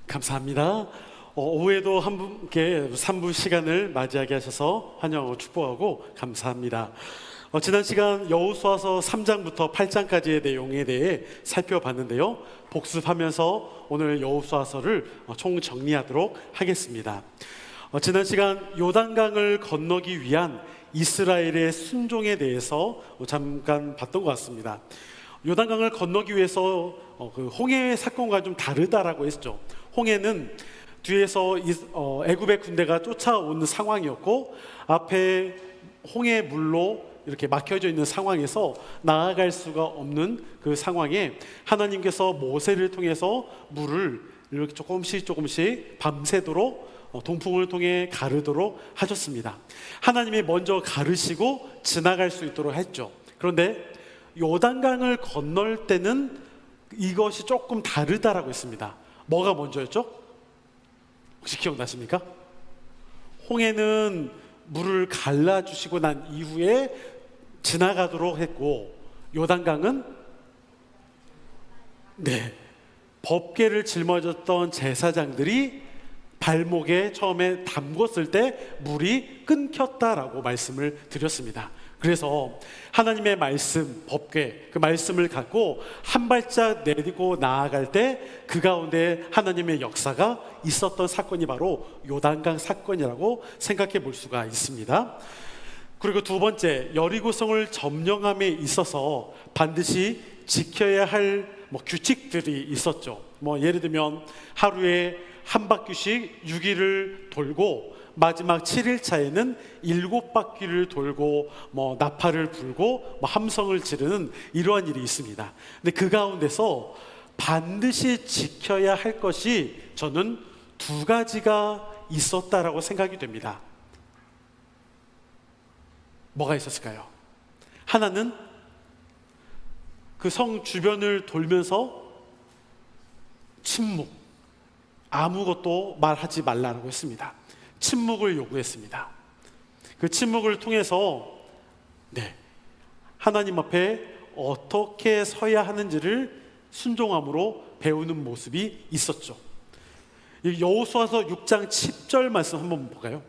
감사합니다. 오후에도 함께 3부 시간을 맞이하게 하셔서 환영하고 축복하고 감사합니다. 지난 시간 여호수아서 3장부터 8장까지의 내용에 대해 살펴봤는데요. 복습하면서 오늘 여호수아서를 총정리하도록 하겠습니다. 지난 시간 요단강을 건너기 위한 이스라엘의 순종에 대해서 잠깐 봤던 것 같습니다. 요단강을 건너기 위해서 그 홍해 사건과 좀 다르다라고 했죠. 홍해는 뒤에서 애굽의 군대가 쫓아오는 상황이었고, 앞에 홍해 물로 이렇게 막혀져 있는 상황에서 나아갈 수가 없는 그 상황에 하나님께서 모세를 통해서 물을 이렇게 조금씩 밤새도록 동풍을 통해 가르도록 하셨습니다. 하나님이 먼저 가르시고 지나갈 수 있도록 했죠. 그런데 요단강을 건널 때는 이것이 조금 다르다라고 했습니다. 뭐가 먼저였죠? 혹시 기억나십니까? 홍해는 물을 갈라주시고 난 이후에 지나가도록 했고, 요단강은 법궤를 짊어졌던 제사장들이 발목에 처음에 담궜을 때 물이 끊겼다라고 말씀을 드렸습니다. 그래서 하나님의 말씀, 법궤, 그 말씀을 갖고 한 발짝 내딛고 나아갈 때 그 가운데 하나님의 역사가 있었던 사건이 바로 요단강 사건이라고 생각해 볼 수가 있습니다. 그리고 두 번째, 여리고성을 점령함에 있어서 반드시 지켜야 할 규칙들이 있었죠. 예를 들면 하루에 한 바퀴씩 6일을 돌고 마지막 7일차에는 7바퀴를 돌고 나팔을 불고 함성을 지르는 이러한 일이 있습니다. 근데 그 가운데서 반드시 지켜야 할 것이 저는 두 가지가 있었다라고 생각이 됩니다. 뭐가 있었을까요? 하나는 그 성 주변을 돌면서 침묵, 아무것도 말하지 말라고 했습니다. 침묵을 요구했습니다. 그 침묵을 통해서 하나님 앞에 어떻게 서야 하는지를 순종함으로 배우는 모습이 있었죠. 여호수아서 6장 10절 말씀 한번 볼까요?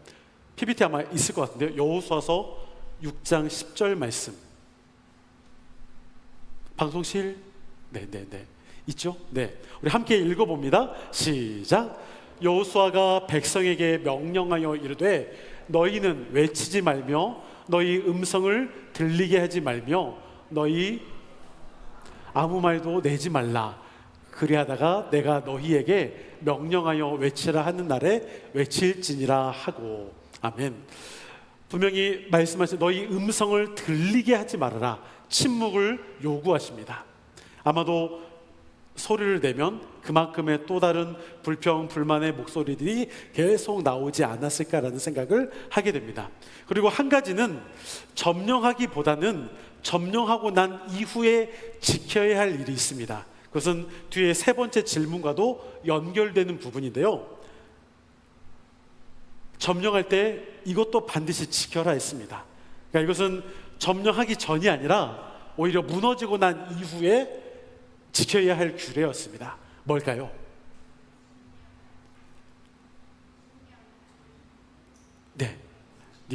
PPT 아마 있을 것 같은데요. 여호수아서 6장 10절 말씀. 방송실? 있죠? 우리 함께 읽어봅니다. 시작. 여호수아가 백성에게 명령하여 이르되 너희는 외치지 말며 너희 음성을 들리게 하지 말며 너희 아무 말도 내지 말라. 그리하다가 내가 너희에게 명령하여 외치라 하는 날에 외칠지니라 하고. 아멘. 분명히 말씀하신 너희 음성을 들리게 하지 말아라. 침묵을 요구하십니다. 아마도 소리를 내면 그만큼의 또 다른 불평, 불만의 목소리들이 계속 나오지 않았을까라는 생각을 하게 됩니다. 그리고 한 가지는 점령하기보다는 점령하고 난 이후에 지켜야 할 일이 있습니다. 그것은 뒤에 세 번째 질문과도 연결되는 부분인데요. 점령할 때 이것도 반드시 지켜라 했습니다. 그러니까 이것은 점령하기 전이 아니라 오히려 무너지고 난 이후에 지켜야 할 규례였습니다. 뭘까요?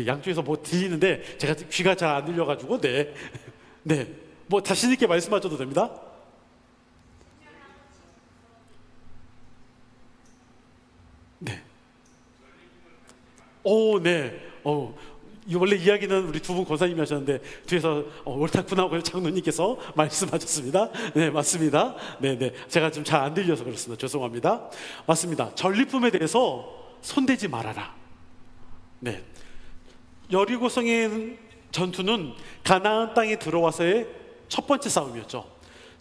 양쪽에서 들리는데 제가 귀가 잘 안 들려가지고 자신 있게 말씀하셔도 됩니다. 원래 이야기는 우리 두 분 권사님이 하셨는데 뒤에서 옳다구나 하고 장로님께서 말씀하셨습니다. 맞습니다. 제가 좀 잘 안 들려서 그렇습니다. 죄송합니다. 맞습니다. 전리품에 대해서 손대지 말아라. 여리고성의 전투는 가나안 땅에 들어와서의 첫 번째 싸움이었죠.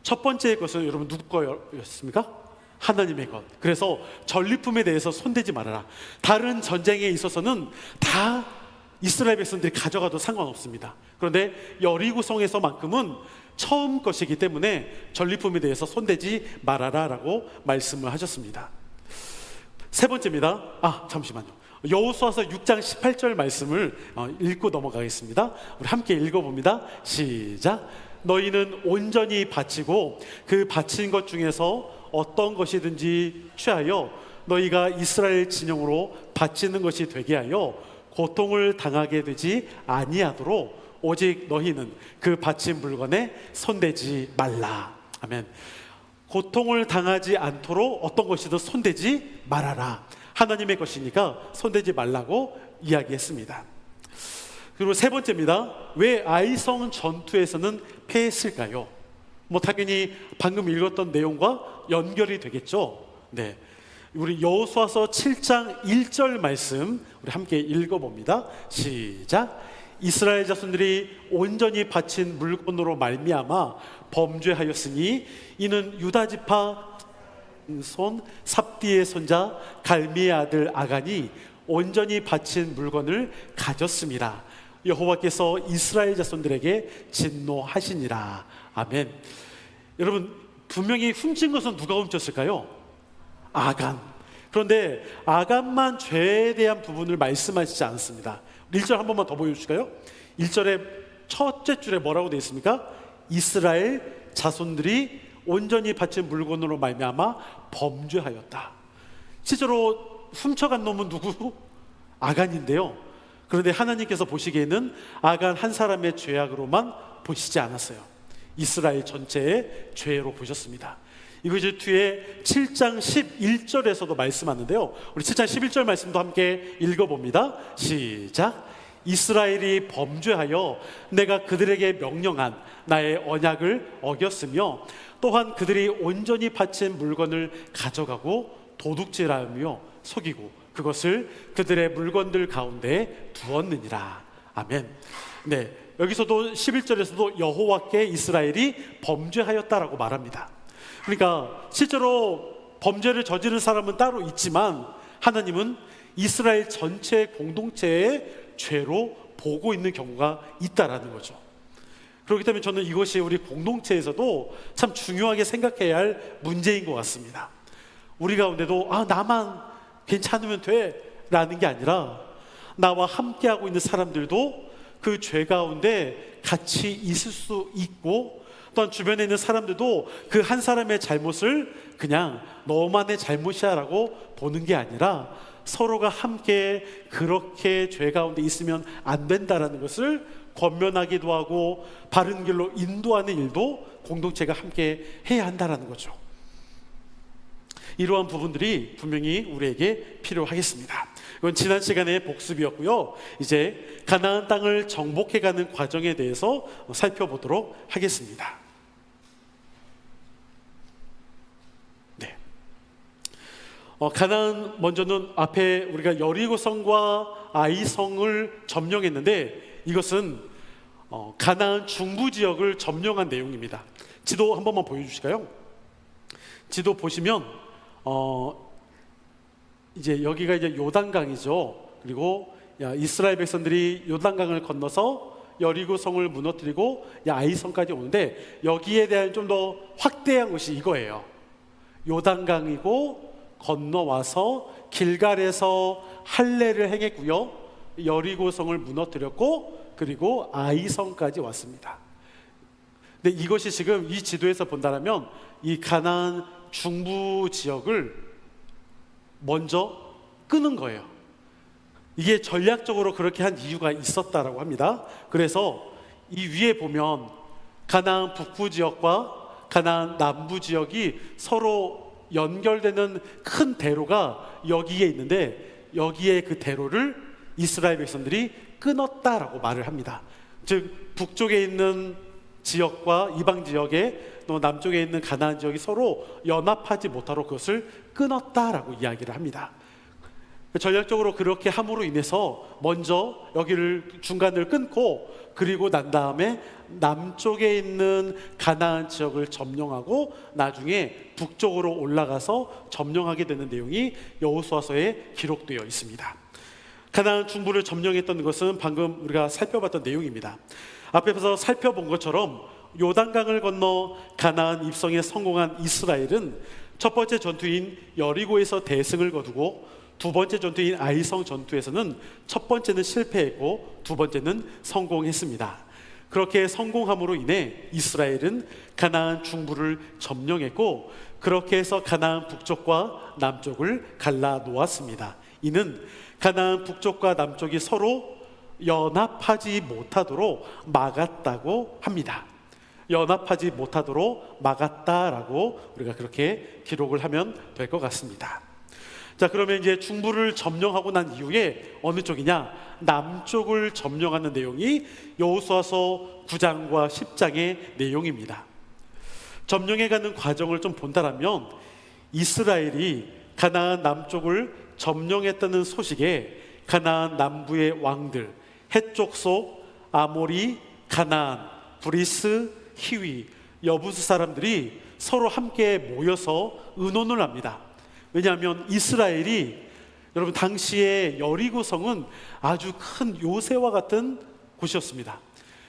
첫 번째 것은 여러분 누구 거였습니까? 하나님의 것. 그래서 전리품에 대해서 손대지 말아라. 다른 전쟁에 있어서는 다 이스라엘 백성들이 가져가도 상관없습니다. 그런데 여리고성에서만큼은 처음 것이기 때문에 전리품에 대해서 손대지 말아라 라고 말씀을 하셨습니다. 세 번째입니다. 잠시만요. 여호수아서 6장 18절 말씀을 읽고 넘어가겠습니다. 우리 함께 읽어봅니다. 시작. 너희는 온전히 바치고 그 바친 것 중에서 어떤 것이든지 취하여 너희가 이스라엘 진영으로 바치는 것이 되게 하여 고통을 당하게 되지 아니하도록 오직 너희는 그 바친 물건에 손대지 말라. 아멘. 고통을 당하지 않도록 어떤 것이든 손대지 말아라. 하나님의 것이니까 손대지 말라고 이야기했습니다. 그리고 세 번째입니다. 왜 아이성 전투에서는 패했을까요? 당연히 방금 읽었던 내용과 연결이 되겠죠. 네, 우리 여호수아서 7장 1절 말씀 우리 함께 읽어봅니다. 시작. 이스라엘 자손들이 온전히 바친 물건으로 말미암아 범죄하였으니 이는 유다 지파 손 삽디의 손자 갈미의 아들 아간이 온전히 바친 물건을 가졌습니다. 여호와께서 이스라엘 자손들에게 진노하시니라. 아멘. 여러분, 분명히 훔친 것은 누가 훔쳤을까요? 아간. 그런데 아간만 죄에 대한 부분을 말씀하시지 않습니다. 1절 한 번만 더 보여주실까요? 1절의 첫째 줄에 뭐라고 되어 있습니까? 이스라엘 자손들이 온전히 바친 물건으로 말미암아 범죄하였다. 실제로 훔쳐간 놈은 누구? 아간인데요. 그런데 하나님께서 보시기에는 아간 한 사람의 죄악으로만 보시지 않았어요. 이스라엘 전체의 죄로 보셨습니다. 이것이 뒤에 7장 11절에서도 말씀하는데요. 우리 7장 11절 말씀도 함께 읽어봅니다. 시작. 이스라엘이 범죄하여 내가 그들에게 명령한 나의 언약을 어겼으며 또한 그들이 온전히 바친 물건을 가져가고 도둑질하며 속이고 그것을 그들의 물건들 가운데 두었느니라. 아멘. 네, 여기서도 11절에서도 여호와께 이스라엘이 범죄하였다라고 말합니다. 그러니까 실제로 범죄를 저지른 사람은 따로 있지만 하나님은 이스라엘 전체 공동체의 죄로 보고 있는 경우가 있다라는 거죠. 그렇기 때문에 저는 이것이 우리 공동체에서도 참 중요하게 생각해야 할 문제인 것 같습니다. 우리 가운데도 나만 괜찮으면 돼 라는 게 아니라 나와 함께하고 있는 사람들도 그 죄 가운데 같이 있을 수 있고, 또한 주변에 있는 사람들도 그 한 사람의 잘못을 그냥 너만의 잘못이야 라고 보는 게 아니라 서로가 함께 그렇게 죄 가운데 있으면 안 된다라는 것을 권면하기도 하고 바른 길로 인도하는 일도 공동체가 함께 해야 한다라는 거죠. 이러한 부분들이 분명히 우리에게 필요하겠습니다. 이건 지난 시간의 복습이었고요. 이제 가나안 땅을 정복해가는 과정에 대해서 살펴보도록 하겠습니다. 네. 가나안 먼저는 앞에 우리가 여리고성과 아이성을 점령했는데 이것은 가나안 중부 지역을 점령한 내용입니다. 지도 한 번만 보여주실까요? 지도 보시면 이제 여기가 이제 요단강이죠. 그리고 이스라엘 백성들이 요단강을 건너서 여리고성을 무너뜨리고 아이성까지 오는데 여기에 대한 좀 더 확대한 것이 이거예요. 요단강이고 건너와서 길갈에서 할례를 행했고요. 여리고성을 무너뜨렸고 그리고 아이성까지 왔습니다. 근데 이것이 지금 이 지도에서 본다면 이 가나안 중부 지역을 먼저 끄는 거예요. 이게 전략적으로 그렇게 한 이유가 있었다라고 합니다. 그래서 이 위에 보면 가나안 북부 지역과 가나안 남부 지역이 서로 연결되는 큰 대로가 여기에 있는데 여기에 그 대로를 이스라엘 백성들이 끊었다라고 말을 합니다. 즉 북쪽에 있는 지역과 이방 지역에 또 남쪽에 있는 가나안 지역이 서로 연합하지 못하도록 그것을 끊었다라고 이야기를 합니다. 전략적으로 그렇게 함으로 인해서 먼저 여기를 중간을 끊고 그리고 난 다음에 남쪽에 있는 가나안 지역을 점령하고 나중에 북쪽으로 올라가서 점령하게 되는 내용이 여호수아서에 기록되어 있습니다. 가나안 중부를 점령했던 것은 방금 우리가 살펴봤던 내용입니다. 앞에서 살펴본 것처럼 요단강을 건너 가나안 입성에 성공한 이스라엘은 첫 번째 전투인 여리고에서 대승을 거두고 두 번째 전투인 아이성 전투에서는 첫 번째는 실패했고 두 번째는 성공했습니다. 그렇게 성공함으로 인해 이스라엘은 가나안 중부를 점령했고 그렇게 해서 가나안 북쪽과 남쪽을 갈라 놓았습니다. 이는 가나안 북쪽과 남쪽이 서로 연합하지 못하도록 막았다고 합니다. 연합하지 못하도록 막았다라고 우리가 그렇게 기록을 하면 될 것 같습니다. 자, 그러면 이제 중부를 점령하고 난 이후에 어느 쪽이냐? 남쪽을 점령하는 내용이 여호수아서 9장과 10장의 내용입니다. 점령해가는 과정을 좀 본다라면 이스라엘이 가나안 남쪽을 점령했다는 소식에 가나안 남부의 왕들, 헷 족 아모리, 가나안, 브리스, 히위, 여부스 사람들이 서로 함께 모여서 의논을 합니다. 왜냐하면 이스라엘이, 여러분 당시에 여리고성은 아주 큰 요새와 같은 곳이었습니다.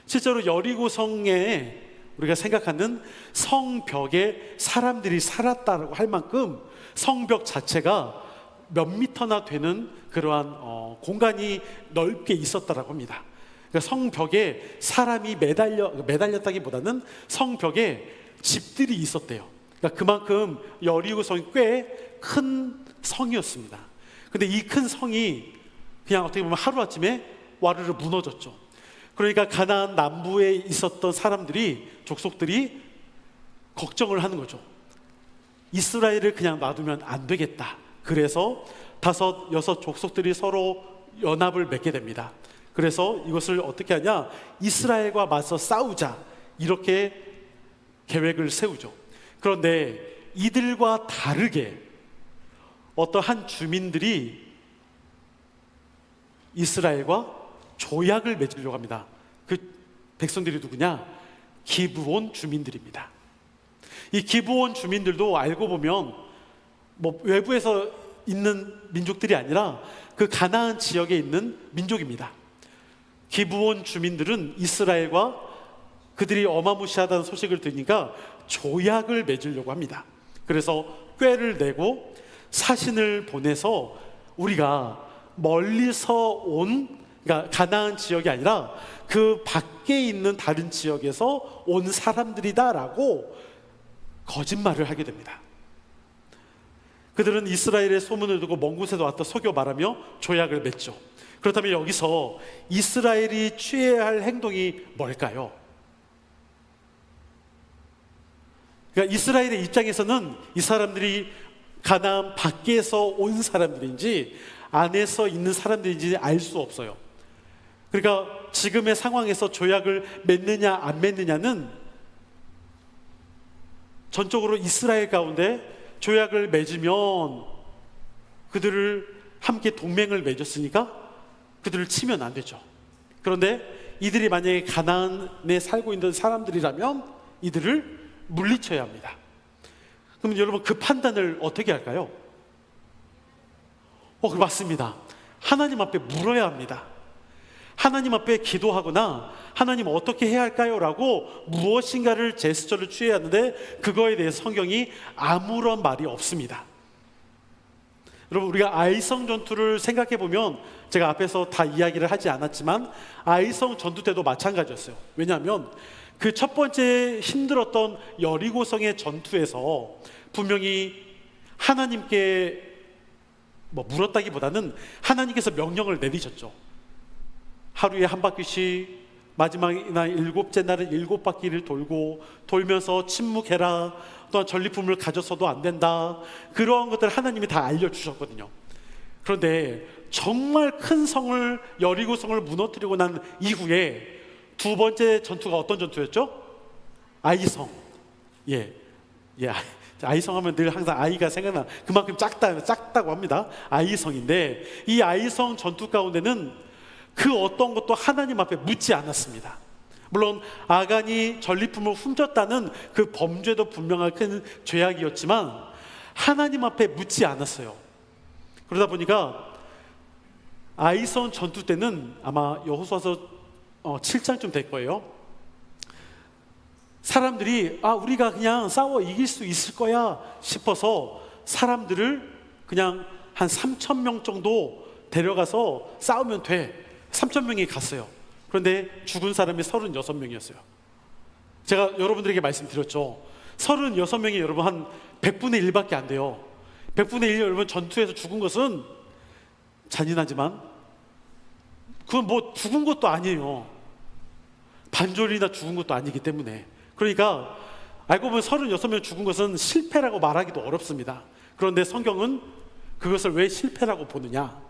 실제로 여리고성에 우리가 생각하는 성벽에 사람들이 살았다고 할 만큼 성벽 자체가 몇 미터나 되는 그러한 공간이 넓게 있었다고 합니다. 그러니까 성벽에 사람이 매달렸다기보다는 성벽에 집들이 있었대요. 그러니까 그만큼 여리고성이 꽤 큰 성이었습니다. 근데 이 큰 성이 그냥 어떻게 보면 하루아침에 와르르 무너졌죠. 그러니까 가나안 남부에 있었던 사람들이, 족속들이 걱정을 하는 거죠. 이스라엘을 그냥 놔두면 안 되겠다. 그래서 5, 6 족속들이 서로 연합을 맺게 됩니다. 그래서 이것을 어떻게 하냐? 이스라엘과 맞서 싸우자, 이렇게 계획을 세우죠. 그런데 이들과 다르게 어떠한 주민들이 이스라엘과 조약을 맺으려고 합니다. 그 백성들이 누구냐? 기브온 주민들입니다. 이 기브온 주민들도 알고 보면 뭐 외부에서 있는 민족들이 아니라 그 가나안 지역에 있는 민족입니다. 기브온 주민들은 이스라엘과 그들이 어마무시하다는 소식을 들으니까 조약을 맺으려고 합니다. 그래서 꾀를 내고 사신을 보내서 우리가 멀리서 온, 그러니까 가나안 지역이 아니라 그 밖에 있는 다른 지역에서 온 사람들이다라고 거짓말을 하게 됩니다. 그들은 이스라엘의 소문을 듣고 먼 곳에서 왔다 속여 말하며 조약을 맺죠. 그렇다면 여기서 이스라엘이 취해야 할 행동이 뭘까요? 그러니까 이스라엘의 입장에서는 이 사람들이 가나안 밖에서 온 사람들인지 안에서 있는 사람들인지 알 수 없어요. 그러니까 지금의 상황에서 조약을 맺느냐 안 맺느냐는 전적으로 이스라엘 가운데 조약을 맺으면 그들을 함께 동맹을 맺었으니까 그들을 치면 안 되죠. 그런데 이들이 만약에 가나안에 살고 있는 사람들이라면 이들을 물리쳐야 합니다. 그럼 여러분 그 판단을 어떻게 할까요? 맞습니다. 하나님 앞에 물어야 합니다. 하나님 앞에 기도하거나 하나님 어떻게 해야 할까요? 라고 무엇인가를 제스처를 취해야 하는데 그거에 대해서 성경이 아무런 말이 없습니다. 여러분 우리가 아이성 전투를 생각해 보면 제가 앞에서 다 이야기를 하지 않았지만 아이성 전투 때도 마찬가지였어요. 왜냐하면 그 첫 번째 힘들었던 여리고성의 전투에서 분명히 하나님께 물었다기보다는 하나님께서 명령을 내리셨죠. 하루에 한 바퀴씩, 마지막 날 7째 날은 7바퀴를 돌면서 침묵해라, 또한 전리품을 가져서도 안 된다, 그러한 것들을 하나님이 다 알려주셨거든요. 그런데 정말 큰 성을, 여리고성을 무너뜨리고 난 이후에 두 번째 전투가 어떤 전투였죠? 아이성. 아이성 하면 늘 항상 아이가 생각나. 그만큼 작다고 합니다. 아이성인데 이 아이성 전투 가운데는 그 어떤 것도 하나님 앞에 묻지 않았습니다. 물론 아간이 전리품을 훔쳤다는 그 범죄도 분명한 큰 죄악이었지만 하나님 앞에 묻지 않았어요. 그러다 보니까 아이성 전투 때는 아마 여호수아서 7장쯤 될 거예요. 사람들이 우리가 그냥 싸워 이길 수 있을 거야 싶어서 사람들을 그냥 한 3,000명 정도 데려가서 싸우면 돼. 3,000명이 갔어요. 그런데 죽은 사람이 36명이었어요. 제가 여러분들에게 말씀드렸죠. 36명이 여러분 한 100분의 1밖에 안 돼요. 100분의 1 여러분 전투에서 죽은 것은 잔인하지만 그건 뭐 죽은 것도 아니에요. 반절이나 죽은 것도 아니기 때문에. 그러니까 알고 보면 36명 죽은 것은 실패라고 말하기도 어렵습니다. 그런데 성경은 그것을 왜 실패라고 보느냐?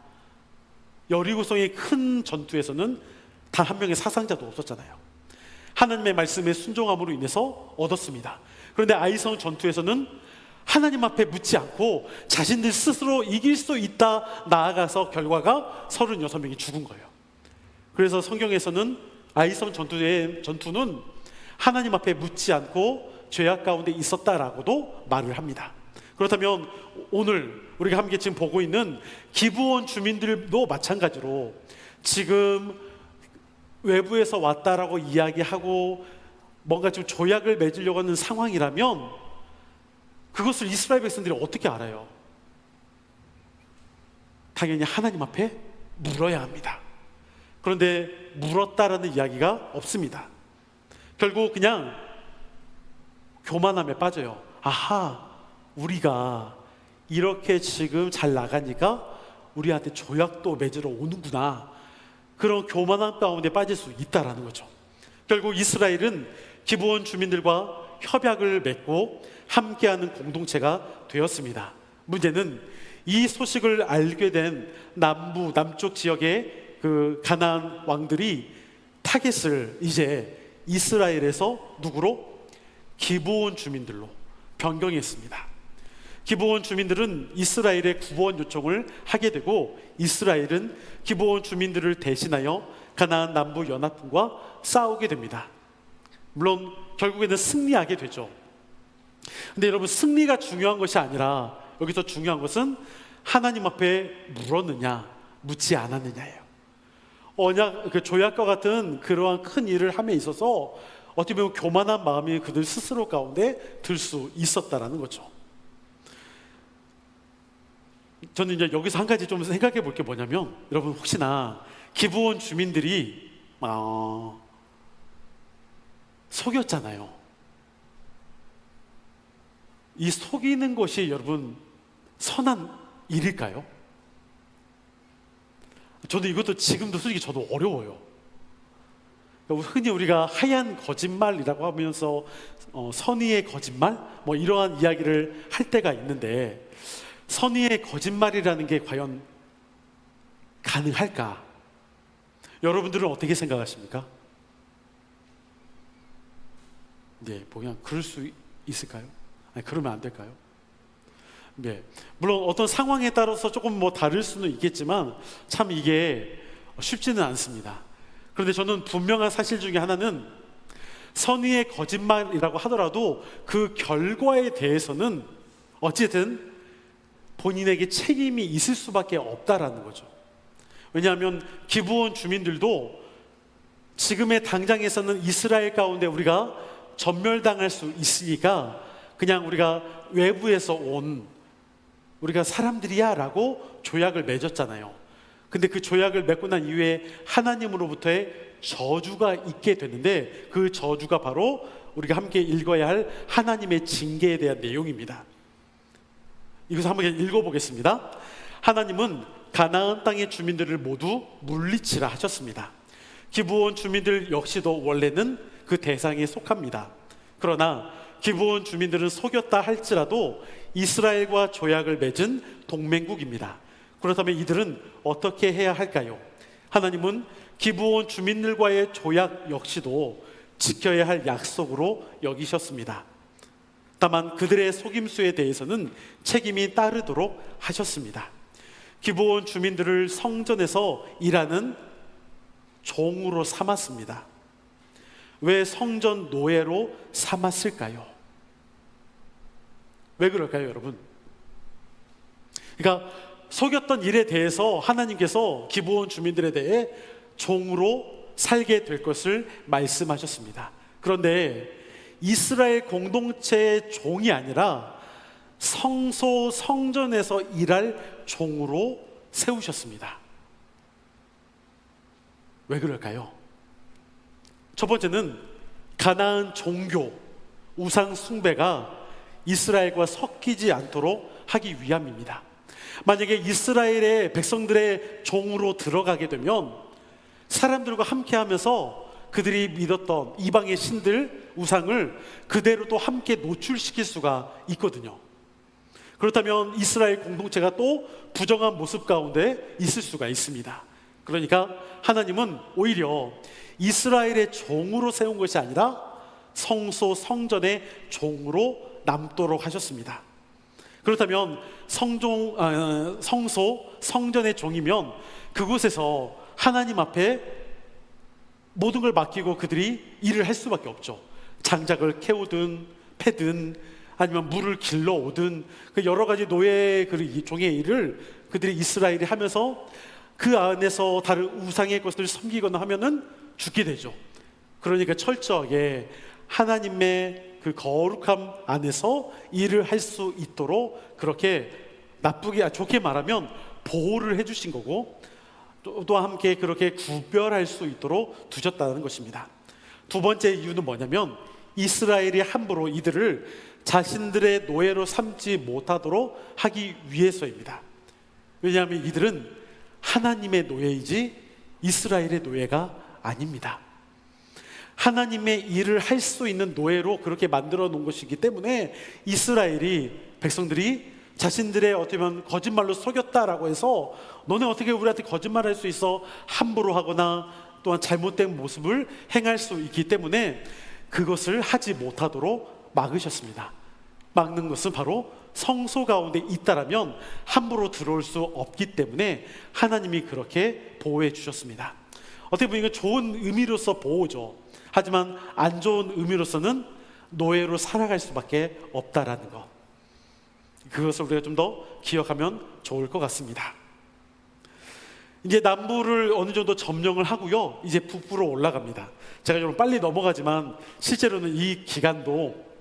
여리고성의 큰 전투에서는 단 한 명의 사상자도 없었잖아요. 하나님의 말씀에 순종함으로 인해서 얻었습니다. 그런데 아이성 전투에서는 하나님 앞에 묻지 않고 자신들 스스로 이길 수 있다 나아가서 결과가 36명이 죽은 거예요. 그래서 성경에서는 아이성 전투는 하나님 앞에 묻지 않고 죄악 가운데 있었다라고도 말을 합니다. 그렇다면 오늘 우리가 함께 지금 보고 있는 기브온 주민들도 마찬가지로 지금 외부에서 왔다라고 이야기하고 뭔가 좀 조약을 맺으려고 하는 상황이라면 그것을 이스라엘 백성들이 어떻게 알아요? 당연히 하나님 앞에 물어야 합니다. 그런데 물었다라는 이야기가 없습니다. 결국 그냥 교만함에 빠져요. 아하, 우리가 이렇게 지금 잘 나가니까 우리한테 조약도 맺으러 오는구나. 그런 교만함 가운데 빠질 수 있다라는 거죠. 결국 이스라엘은 기브온 주민들과 협약을 맺고 함께하는 공동체가 되었습니다. 문제는 이 소식을 알게 된 남쪽 지역의 그 가나안 왕들이 타겟을 이제 이스라엘에서 누구로? 기브온 주민들로 변경했습니다. 기브온 주민들은 이스라엘의 구원 요청을 하게 되고 이스라엘은 기브온 주민들을 대신하여 가나안 남부 연합군과 싸우게 됩니다. 물론 결국에는 승리하게 되죠. 근데 여러분, 승리가 중요한 것이 아니라 여기서 중요한 것은 하나님 앞에 물었느냐 묻지 않았느냐예요. 언약, 그 조약과 같은 그러한 큰 일을 함에 있어서 어떻게 보면 교만한 마음이 그들 스스로 가운데 들 수 있었다라는 거죠. 저는 이제 여기서 한 가지 좀 생각해 볼 게 뭐냐면, 여러분 혹시나 기브온 주민들이 속였잖아요. 이 속이는 것이 여러분 선한 일일까요? 저도 이것도 지금도 솔직히 저도 어려워요. 흔히 우리가 하얀 거짓말이라고 하면서 선의의 거짓말 뭐 이러한 이야기를 할 때가 있는데, 선의의 거짓말이라는 게 과연 가능할까? 여러분들은 어떻게 생각하십니까? 네, 뭐 그냥 그럴 수 있을까요? 아니, 그러면 안 될까요? 네, 물론 어떤 상황에 따라서 조금 뭐 다를 수는 있겠지만 참 이게 쉽지는 않습니다. 그런데 저는 분명한 사실 중에 하나는 선의의 거짓말이라고 하더라도 그 결과에 대해서는 어쨌든 본인에게 책임이 있을 수밖에 없다라는 거죠. 왜냐하면 기브온 주민들도 지금의 당장에서는 이스라엘 가운데 우리가 전멸당할 수 있으니까 그냥 우리가 외부에서 온 우리가 사람들이야 라고 조약을 맺었잖아요. 근데 그 조약을 맺고 난 이후에 하나님으로부터의 저주가 있게 되는데, 그 저주가 바로 우리가 함께 읽어야 할 하나님의 징계에 대한 내용입니다. 이것을 한번 읽어보겠습니다. 하나님은 가나안 땅의 주민들을 모두 물리치라 하셨습니다. 기브온 주민들 역시도 원래는 그 대상에 속합니다. 그러나 기브온 주민들은 속였다 할지라도 이스라엘과 조약을 맺은 동맹국입니다. 그렇다면 이들은 어떻게 해야 할까요? 하나님은 기브온 주민들과의 조약 역시도 지켜야 할 약속으로 여기셨습니다. 다만 그들의 속임수에 대해서는 책임이 따르도록 하셨습니다. 기브온 주민들을 성전에서 일하는 종으로 삼았습니다. 왜 성전 노예로 삼았을까요? 왜 그럴까요, 여러분? 그러니까 속였던 일에 대해서 하나님께서 기브온 주민들에 대해 종으로 살게 될 것을 말씀하셨습니다. 그런데 이스라엘 공동체의 종이 아니라 성소 성전에서 일할 종으로 세우셨습니다. 왜 그럴까요? 첫 번째는 가나안 종교, 우상 숭배가 이스라엘과 섞이지 않도록 하기 위함입니다. 만약에 이스라엘의 백성들의 종으로 들어가게 되면 사람들과 함께 하면서 그들이 믿었던 이방의 신들, 우상을 그대로 또 함께 노출시킬 수가 있거든요. 그렇다면 이스라엘 공동체가 또 부정한 모습 가운데 있을 수가 있습니다. 그러니까 하나님은 오히려 이스라엘의 종으로 세운 것이 아니라 성소, 성전의 종으로 남도록 하셨습니다. 그렇다면 성소, 성전의 종이면 그곳에서 하나님 앞에 모든 걸 맡기고 그들이 일을 할 수밖에 없죠. 장작을 캐오든 패든 아니면 물을 길러오든 그 여러 가지 노예 종의 일을 그들이 이스라엘이 하면서 그 안에서 다른 우상의 것을 섬기거나 하면은 죽게 되죠. 그러니까 철저하게 하나님의 그 거룩함 안에서 일을 할 수 있도록 그렇게 좋게 말하면 보호를 해주신 거고 또 함께 그렇게 구별할 수 있도록 두셨다는 것입니다. 두 번째 이유는 뭐냐면 이스라엘이 함부로 이들을 자신들의 노예로 삼지 못하도록 하기 위해서입니다. 왜냐하면 이들은 하나님의 노예이지 이스라엘의 노예가 아닙니다. 하나님의 일을 할 수 있는 노예로 그렇게 만들어 놓은 것이기 때문에 이스라엘이 백성들이 자신들의 어떻게 보면 거짓말로 속였다라고 해서 너네 어떻게 우리한테 거짓말할 수 있어? 함부로 하거나 또한 잘못된 모습을 행할 수 있기 때문에 그것을 하지 못하도록 막으셨습니다. 막는 것은 바로 성소 가운데 있다라면 함부로 들어올 수 없기 때문에 하나님이 그렇게 보호해 주셨습니다. 어떻게 보면 이건 좋은 의미로서 보호죠. 하지만 안 좋은 의미로서는 노예로 살아갈 수밖에 없다라는 것, 그것을 우리가 좀 더 기억하면 좋을 것 같습니다. 이제 남부를 어느 정도 점령을 하고요, 이제 북부로 올라갑니다. 제가 좀 빨리 넘어가지만 실제로는 이 기간도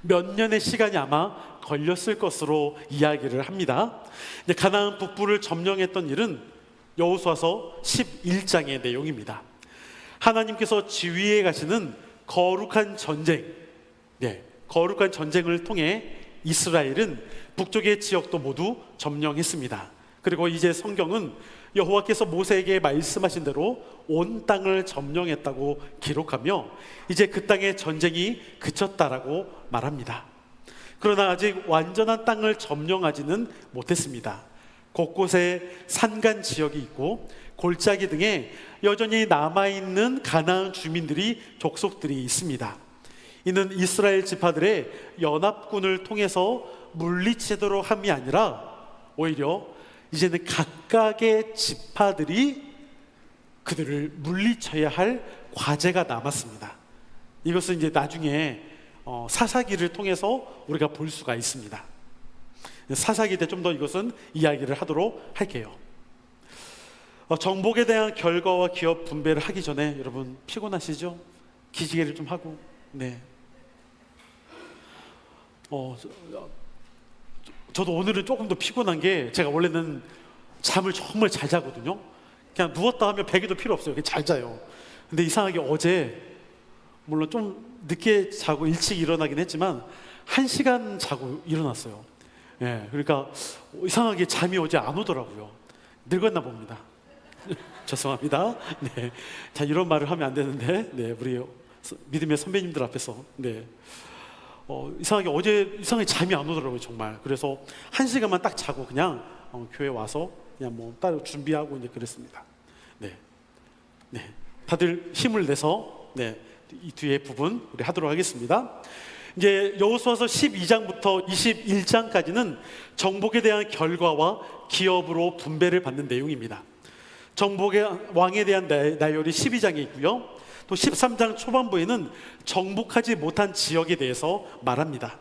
몇 년의 시간이 아마 걸렸을 것으로 이야기를 합니다. 이제 가나안 북부를 점령했던 일은 여호수아서 11장의 내용입니다. 하나님께서 지휘해 가시는 거룩한 전쟁, 거룩한 전쟁을 통해 이스라엘은 북쪽의 지역도 모두 점령했습니다. 그리고 이제 성경은 여호와께서 모세에게 말씀하신 대로 온 땅을 점령했다고 기록하며 이제 그 땅의 전쟁이 그쳤다라고 말합니다. 그러나 아직 완전한 땅을 점령하지는 못했습니다. 곳곳에 산간 지역이 있고 골짜기 등에 여전히 남아있는 가나안 주민들이 족속들이 있습니다. 이는 이스라엘 지파들의 연합군을 통해서 물리치도록 함이 아니라 오히려 이제는 각각의 지파들이 그들을 물리쳐야 할 과제가 남았습니다. 이것은 이제 나중에 사사기를 통해서 우리가 볼 수가 있습니다. 사사기 때 좀 더 이것은 이야기를 하도록 할게요. 정복에 대한 결과와 기업 분배를 하기 전에 여러분 피곤하시죠? 기지개를 좀 하고. 저도 오늘은 조금 더 피곤한 게 제가 원래는 잠을 정말 잘 자거든요. 그냥 누웠다 하면 베개도 필요 없어요. 그냥 잘 자요. 근데 이상하게 어제 물론 좀 늦게 자고 일찍 일어나긴 했지만 1시간 자고 일어났어요. 그러니까 이상하게 잠이 어제 안 오더라고요. 늙었나 봅니다. 죄송합니다. 자, 이런 말을 하면 안 되는데, 우리 믿음의 선배님들 앞에서, 이상하게 어제 이상하게 잠이 안 오더라고요, 정말. 그래서 1시간만 딱 자고 그냥 교회 와서 그냥 뭐 따로 준비하고 이제 그랬습니다. 다들 힘을 내서 이 뒤에 부분 우리 하도록 하겠습니다. 이제 여호수아서 12장부터 21장까지는 정복에 대한 결과와 기업으로 분배를 받는 내용입니다. 정복의 왕에 대한 나열이 12장에 있고요. 또 13장 초반부에는 정복하지 못한 지역에 대해서 말합니다.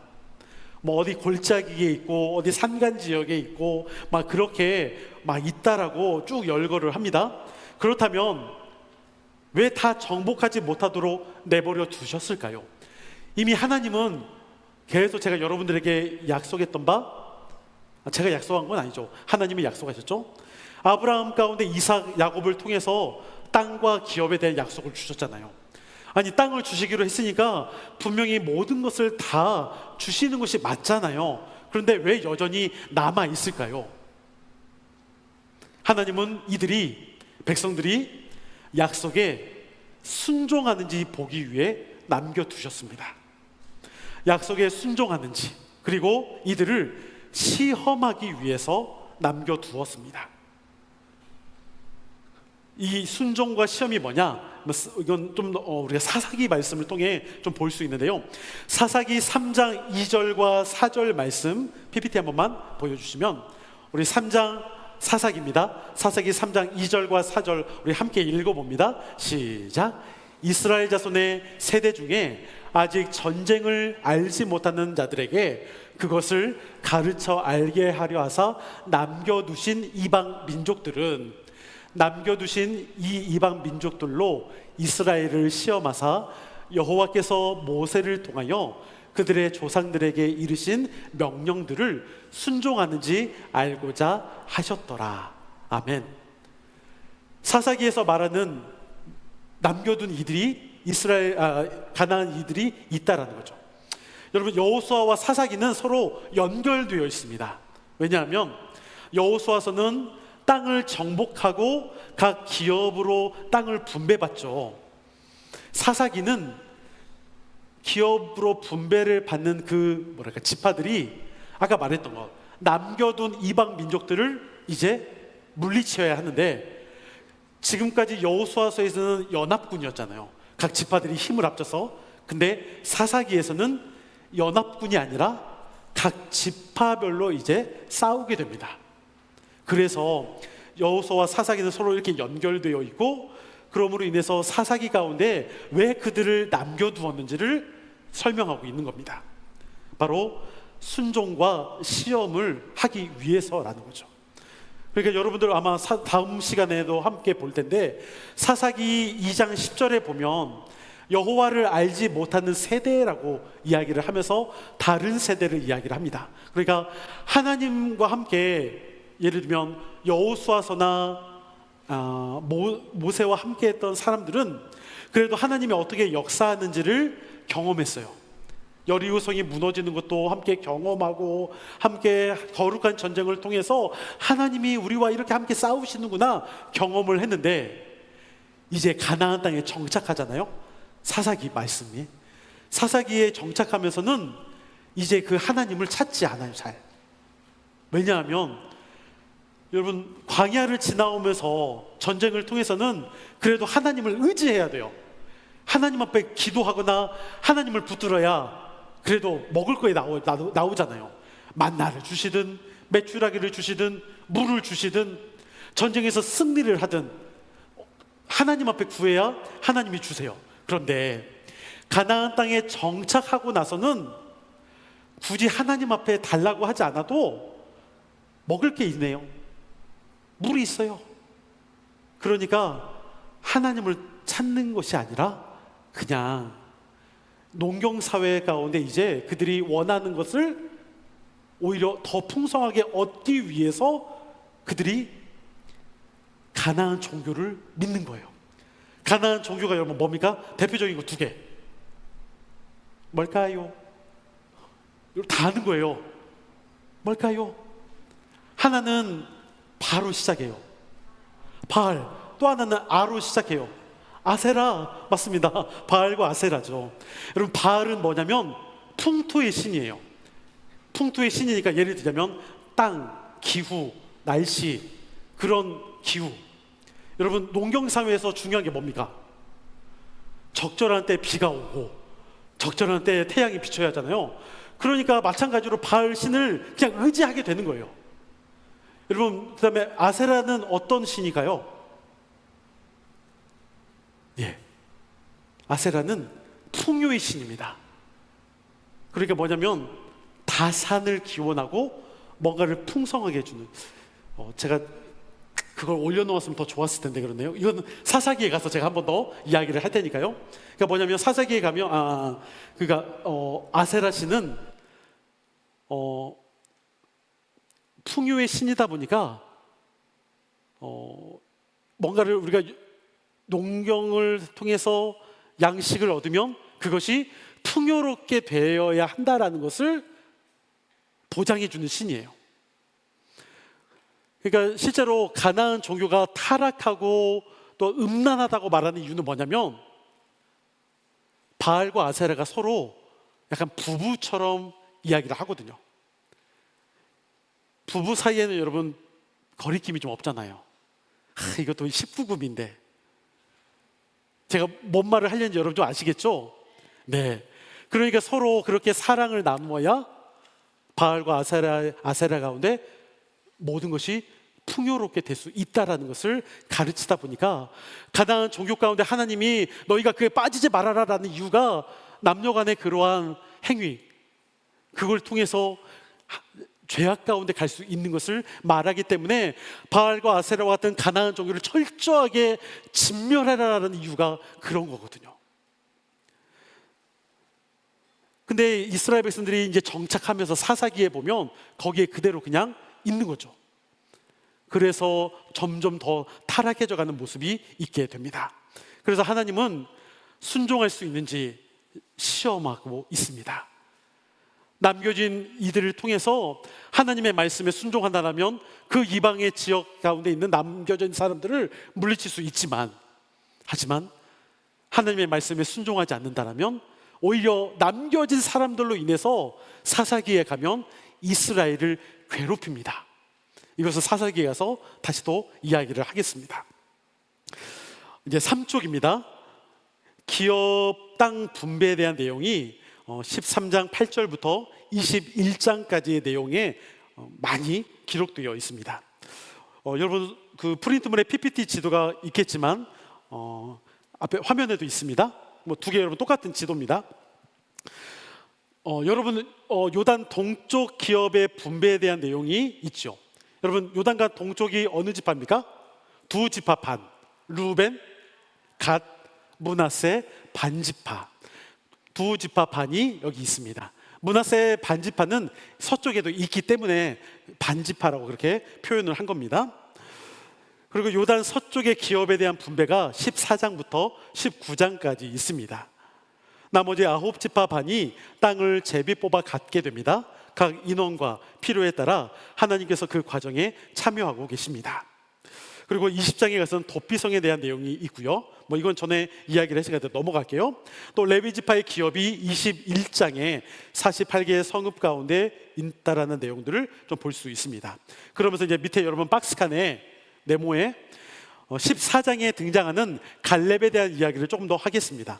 뭐 어디 골짜기에 있고 어디 산간 지역에 있고 막 그렇게 막 있다라고 쭉 열거를 합니다. 그렇다면 왜 다 정복하지 못하도록 내버려 두셨을까요? 이미 하나님은 계속 제가 여러분들에게 약속했던 제가 약속한 건 아니죠. 하나님이 약속하셨죠. 아브라함 가운데 이삭, 야곱을 통해서 땅과 기업에 대한 약속을 주셨잖아요. 아니, 땅을 주시기로 했으니까 분명히 모든 것을 다 주시는 것이 맞잖아요. 그런데 왜 여전히 남아 있을까요? 하나님은 백성들이 약속에 순종하는지 보기 위해 남겨두셨습니다. 약속에 순종하는지, 그리고 이들을 시험하기 위해서 남겨두었습니다. 이 순종과 시험이 뭐냐? 이건 좀 우리가 사사기 말씀을 통해 좀 볼 수 있는데요. 사사기 3장 2절과 4절 말씀 PPT 한 번만 보여주시면, 우리 3장 사사기입니다. 사사기 3장 2절과 4절 우리 함께 읽어봅니다. 시작. 이스라엘 자손의 세대 중에 아직 전쟁을 알지 못하는 자들에게 그것을 가르쳐 알게 하려 하사 남겨두신 이방 민족들은 남겨두신 이 이방 민족들로 이스라엘을 시험하사 여호와께서 모세를 통하여 그들의 조상들에게 이르신 명령들을 순종하는지 알고자 하셨더라. 아멘. 사사기에서 말하는 남겨둔 이들이 가나안 이들이 있다라는 거죠. 여러분, 여호수아와 사사기는 서로 연결되어 있습니다. 왜냐하면 여호수아서는 땅을 정복하고 각 기업으로 땅을 분배받죠. 사사기는 기업으로 분배를 받는 지파들이 아까 말했던 것, 남겨둔 이방 민족들을 이제 물리쳐야 하는데, 지금까지 여호수아서에서는 연합군이었잖아요. 각 지파들이 힘을 합쳐서. 근데 사사기에서는 연합군이 아니라 각 지파별로 이제 싸우게 됩니다. 그래서 여호수아와 사사기는 서로 이렇게 연결되어 있고, 그러므로 인해서 사사기 가운데 왜 그들을 남겨두었는지를 설명하고 있는 겁니다. 바로 순종과 시험을 하기 위해서라는 거죠. 그러니까 여러분들 아마 다음 시간에도 함께 볼 텐데, 사사기 2장 10절에 보면 여호와를 알지 못하는 세대라고 이야기를 하면서 다른 세대를 이야기를 합니다. 그러니까 하나님과 함께, 예를 들면 여호수아서나 모세와 함께 했던 사람들은 그래도 하나님이 어떻게 역사하는지를 경험했어요. 여리고성이 무너지는 것도 함께 경험하고, 함께 거룩한 전쟁을 통해서 하나님이 우리와 이렇게 함께 싸우시는구나 경험을 했는데, 이제 가나안 땅에 정착하잖아요. 사사기 말씀이, 사사기에 정착하면서는 이제 그 하나님을 찾지 않아요, 잘. 왜냐하면 여러분, 광야를 지나오면서 전쟁을 통해서는 그래도 하나님을 의지해야 돼요. 하나님 앞에 기도하거나 하나님을 붙들어야 그래도 먹을 거에 나오잖아요. 만나를 주시든 메추라기를 주시든 물을 주시든 전쟁에서 승리를 하든 하나님 앞에 구해야 하나님이 주세요. 그런데 가나안 땅에 정착하고 나서는 굳이 하나님 앞에 달라고 하지 않아도 먹을 게 있네요. 물이 있어요. 그러니까 하나님을 찾는 것이 아니라 그냥 농경사회 가운데 이제 그들이 원하는 것을 오히려 더 풍성하게 얻기 위해서 그들이 가나안 종교를 믿는 거예요. 가나안 종교가 여러분 뭡니까? 대표적인 거 두 개. 뭘까요? 다 아는 거예요. 뭘까요? 하나는 바로 시작해요. 바알. 또 하나는 아로 시작해요. 아세라. 맞습니다. 바알과 아세라죠. 여러분, 바알은 뭐냐면 풍토의 신이에요. 풍토의 신이니까 예를 들자면 땅, 기후, 날씨, 그런 기후. 여러분, 농경사회에서 중요한 게 뭡니까? 적절한 때 비가 오고 적절한 때 태양이 비춰야 하잖아요. 그러니까 마찬가지로 바알 신을 그냥 의지하게 되는 거예요. 여러분, 그 다음에 아세라는 어떤 신일까요? 예, 아세라는 풍요의 신입니다. 그러니까 뭐냐면 다산을 기원하고 뭔가를 풍성하게 해주는, 제가 그걸 올려놓았으면 더 좋았을 텐데 그렇네요. 이건 사사기에 가서 제가 한 번 더 이야기를 할 테니까요. 그러니까 뭐냐면 사사기에 가면 아세라 신은 풍요의 신이다 보니까 뭔가를 우리가 농경을 통해서 양식을 얻으면 그것이 풍요롭게 되어야 한다라는 것을 보장해 주는 신이에요. 그러니까 실제로 가나안 종교가 타락하고 또 음란하다고 말하는 이유는 뭐냐면 바알과 아세라가 서로 약간 부부처럼 이야기를 하거든요. 부부 사이에는 여러분 거리낌이 좀 없잖아요. 이것도 19금인데 제가 뭔 말을 하려는지 여러분 좀 아시겠죠? 네. 그러니까 서로 그렇게 사랑을 나누어야 바알과 아세라 가운데 모든 것이 풍요롭게 될 수 있다라는 것을 가르치다 보니까 가나안 종교 가운데 하나님이 너희가 그에 빠지지 말아라라는 이유가 남녀 간의 그러한 행위, 그걸 통해서 죄악 가운데 갈 수 있는 것을 말하기 때문에 바알과 아세라와 같은 가나안 종교를 철저하게 진멸하라는 이유가 그런 거거든요. 근데 이스라엘 백성들이 이제 정착하면서 사사기에 보면 거기에 그대로 그냥 있는 거죠. 그래서 점점 더 타락해져 가는 모습이 있게 됩니다. 그래서 하나님은 순종할 수 있는지 시험하고 있습니다. 남겨진 이들을 통해서 하나님의 말씀에 순종한다면 그 이방의 지역 가운데 있는 남겨진 사람들을 물리칠 수 있지만, 하지만 하나님의 말씀에 순종하지 않는다면 오히려 남겨진 사람들로 인해서 사사기에 가면 이스라엘을 괴롭힙니다. 이것을 사사기에 가서 다시 또 이야기를 하겠습니다. 이제 3쪽입니다. 기업 땅 분배에 대한 내용이 13장 8절부터 21장까지의 내용에 많이 기록되어 있습니다. 여러분 그 프린트물에 PPT 지도가 있겠지만 앞에 화면에도 있습니다. 뭐 두 개 여러분 똑같은 지도입니다. 여러분 요단 동쪽 기업의 분배에 대한 내용이 있죠. 여러분 요단과 동쪽이 어느 지파입니까? 두 지파 반, 루벤, 갓, 므낫세 반지파, 두 지파 반이 여기 있습니다. 므낫세 반지파는 서쪽에도 있기 때문에 반지파라고 그렇게 표현을 한 겁니다. 그리고 요단 서쪽의 기업에 대한 분배가 14장부터 19장까지 있습니다. 나머지 9지파 반이 땅을 제비 뽑아 갖게 됩니다. 각 인원과 필요에 따라 하나님께서 그 과정에 참여하고 계십니다. 그리고 20장에 가서는 도피성에 대한 내용이 있고요. 뭐 이건 전에 이야기를 했으니까 넘어갈게요. 또 레위지파의 기업이 21장에 48개의 성읍 가운데 있다라는 내용들을 좀 볼 수 있습니다. 그러면서 이제 밑에 여러분 박스칸에 네모에 14장에 등장하는 갈렙에 대한 이야기를 조금 더 하겠습니다.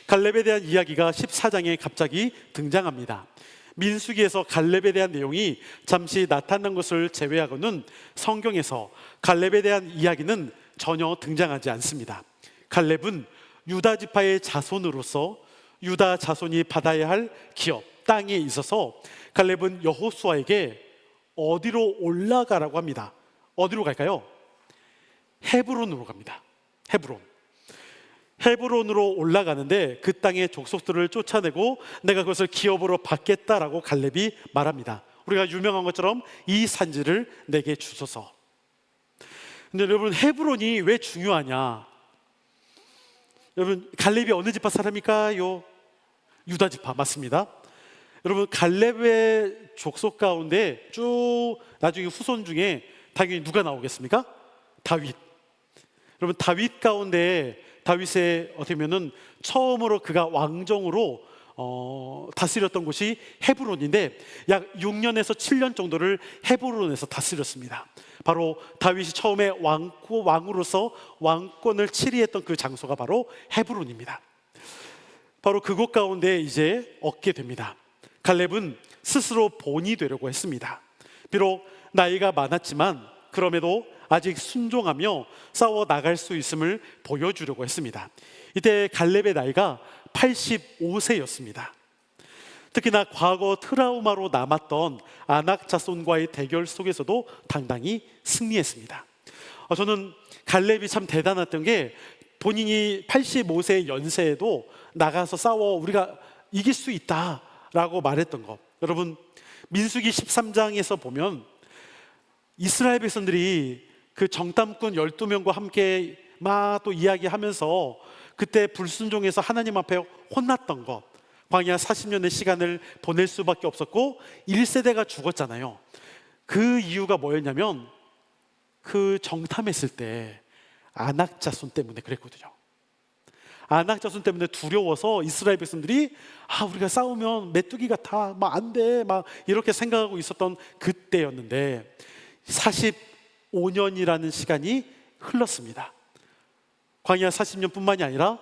갈렙에 대한 이야기가 14장에 갑자기 등장합니다. 민수기에서 갈렙에 대한 내용이 잠시 나타난 것을 제외하고는 성경에서 갈렙에 대한 이야기는 전혀 등장하지 않습니다. 갈렙은 유다 지파의 자손으로서 유다 자손이 받아야 할 기업, 땅에 있어서 갈렙은 여호수아에게 어디로 올라가라고 합니다. 어디로 갈까요? 헤브론으로 갑니다. 헤브론으로 올라가는데 그 땅의 족속들을 쫓아내고 내가 그것을 기업으로 받겠다라고 갈렙이 말합니다. 우리가 유명한 것처럼 이 산지를 내게 주소서. 근데 여러분 헤브론이 왜 중요하냐? 여러분 갈렙이 어느 지파 사람일까요? 유다 지파 맞습니다. 여러분 갈렙의 족속 가운데 쭉 나중에 후손 중에 당연히 누가 나오겠습니까? 다윗. 여러분 다윗 가운데 다윗의 어떻게 보면은 처음으로 그가 왕정으로 다스렸던 곳이 헤브론인데 약 6년에서 7년 정도를 헤브론에서 다스렸습니다. 바로 다윗이 처음에 왕으로서 왕권을 치리했던 그 장소가 바로 헤브론입니다. 바로 그곳 가운데 이제 얻게 됩니다. 갈렙은 스스로 본이 되려고 했습니다. 비록 나이가 많았지만 그럼에도 아직 순종하며 싸워 나갈 수 있음을 보여주려고 했습니다. 이때 갈렙의 나이가 85세였습니다. 특히나 과거 트라우마로 남았던 아낙 자손과의 대결 속에서도 당당히 승리했습니다. 저는 갈렙이 참 대단했던 게 본인이 85세 연세에도 나가서 싸워 우리가 이길 수 있다라고 말했던 것. 여러분 민수기 13장에서 보면 이스라엘 백성들이 그 정탐꾼 12명과 함께 막 또 이야기하면서 그때 불순종해서 하나님 앞에 혼났던 것, 광야 40년의 시간을 보낼 수밖에 없었고 1세대가 죽었잖아요. 그 이유가 뭐였냐면 그 정탐했을 때 안악자손 때문에 그랬거든요. 안악자손 때문에 두려워서 이스라엘 백성들이 우리가 싸우면 메뚜기 같아, 안 돼, 이렇게 생각하고 있었던 그때였는데 45년이라는 시간이 흘렀습니다. 광야 40년뿐만이 아니라